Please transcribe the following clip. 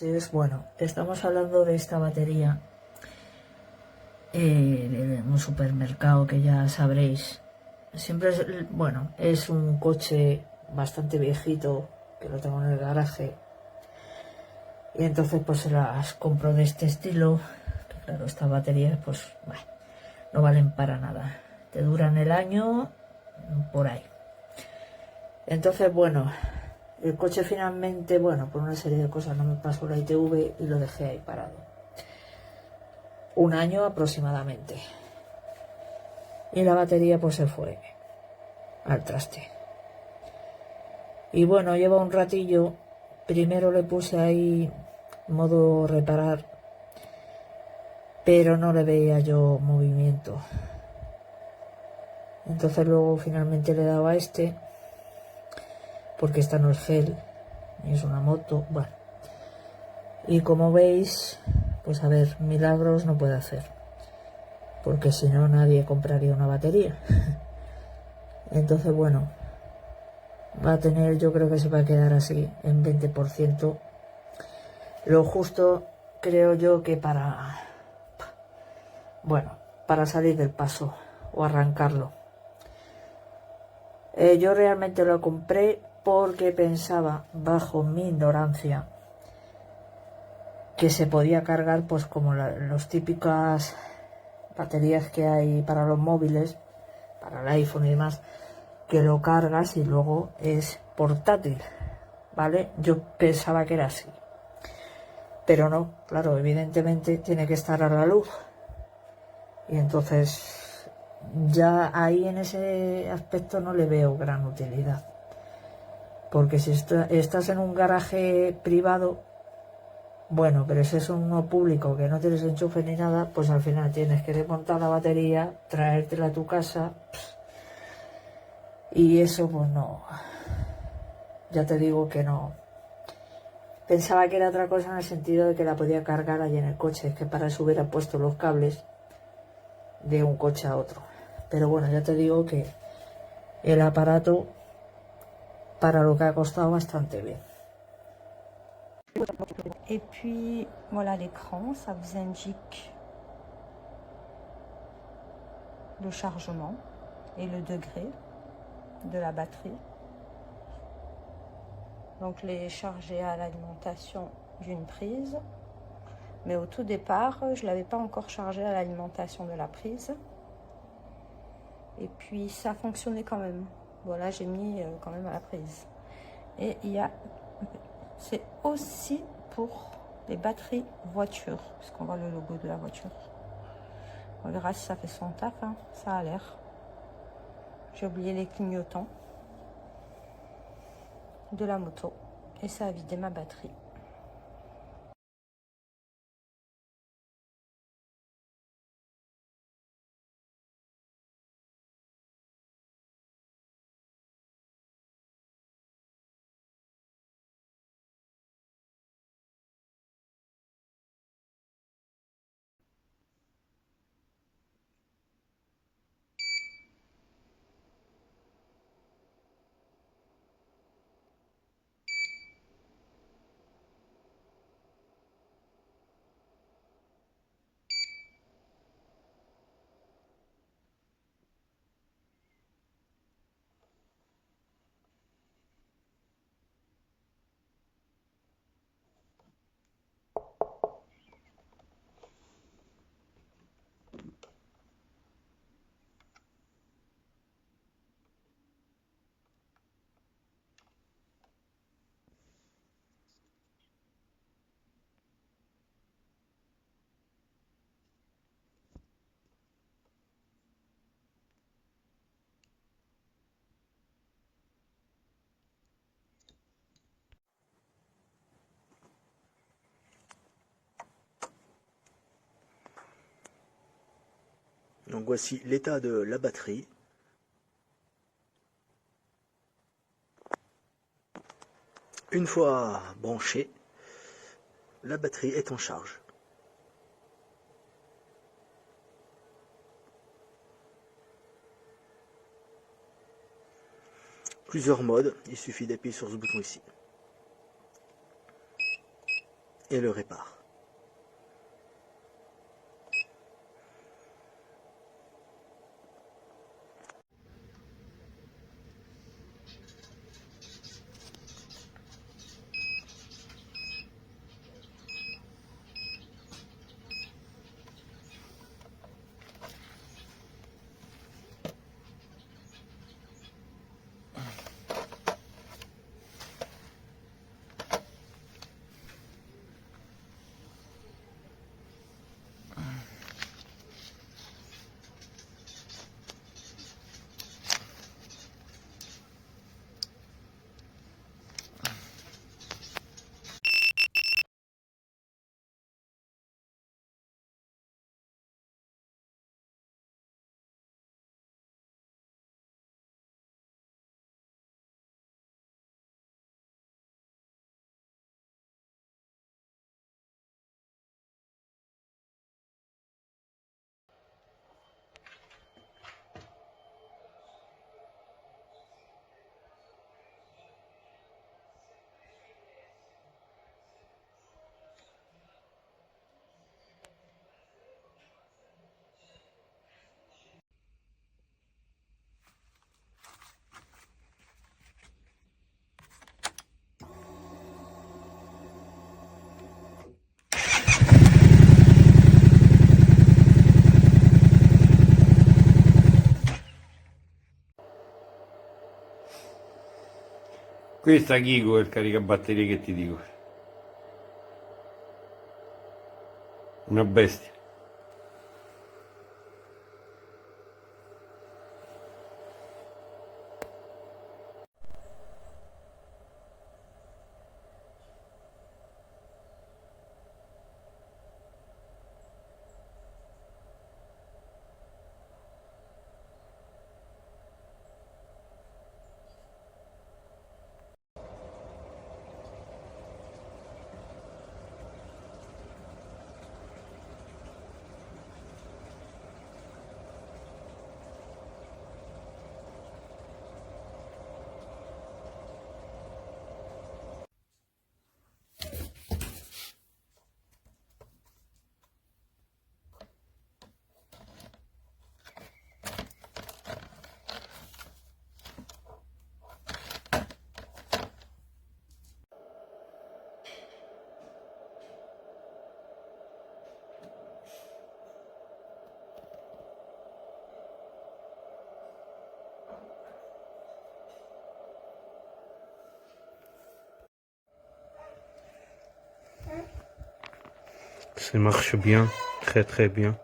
Entonces, bueno, estamos hablando de esta batería en un supermercado que ya sabréis. Siempre es, bueno, es un coche bastante viejito que lo tengo en el garaje. Y entonces pues se las compro de este estilo. Que claro, estas baterías pues bueno, no valen para nada. Te duran el año por ahí. Entonces, bueno, el coche finalmente, bueno, por una serie de cosas no me pasó la ITV y lo dejé ahí parado. Un año aproximadamente. Y la batería pues se fue al traste. Y bueno, lleva un ratillo. Primero le puse ahí modo reparar, pero no le veía yo movimiento. Entonces luego finalmente le daba este, porque esta no es gel, es una moto, bueno. Y como veis, pues a ver, milagros no puede hacer, porque si no nadie compraría una batería. Entonces bueno, va a tener, yo creo que se va a quedar así en 20%. Lo justo creo yo que bueno, para salir del paso o arrancarlo. Yo realmente lo compré porque pensaba, bajo mi ignorancia, que se podía cargar pues como las típicas baterías que hay para los móviles, para el iPhone y demás, que lo cargas y luego es portátil, ¿vale? Yo pensaba que era así, pero no, claro, evidentemente tiene que estar a la luz. Y entonces ya ahí en ese aspecto no le veo gran utilidad. Porque si estás en un garaje privado, bueno, pero si es uno público que no tienes enchufe ni nada, pues al final tienes que desmontar la batería, traértela a tu casa. Y eso pues no, ya te digo que no. Pensaba que era otra cosa en el sentido de que la podía cargar allí en el coche, que para eso hubiera puesto los cables de un coche a otro. Pero bueno, ya te digo que el aparato para lo que ha costado bastante bien. Et puis voilà l'écran, ça vous indique le chargement et le degré de la batterie. Donc les charger à l'alimentation d'une prise. Mais au tout départ, je ne l'avais pas encore chargé à l'alimentation de la prise. Et puis ça fonctionnait quand même. Voilà, j'ai mis quand même à la prise. Et c'est aussi pour les batteries voiture, puisqu'on voit le logo de la voiture. On verra si ça fait son taf, hein. Ça a l'air. J'ai oublié les clignotants de la moto et ça a vidé ma batterie. Donc voici l'état de la batterie. Une fois branchée, la batterie est en charge. Plusieurs modes, il suffit d'appuyer sur ce bouton ici. et le répare. Questa Kiko è il caricabatterie che ti dico. Una bestia. Ça marche bien, très très bien.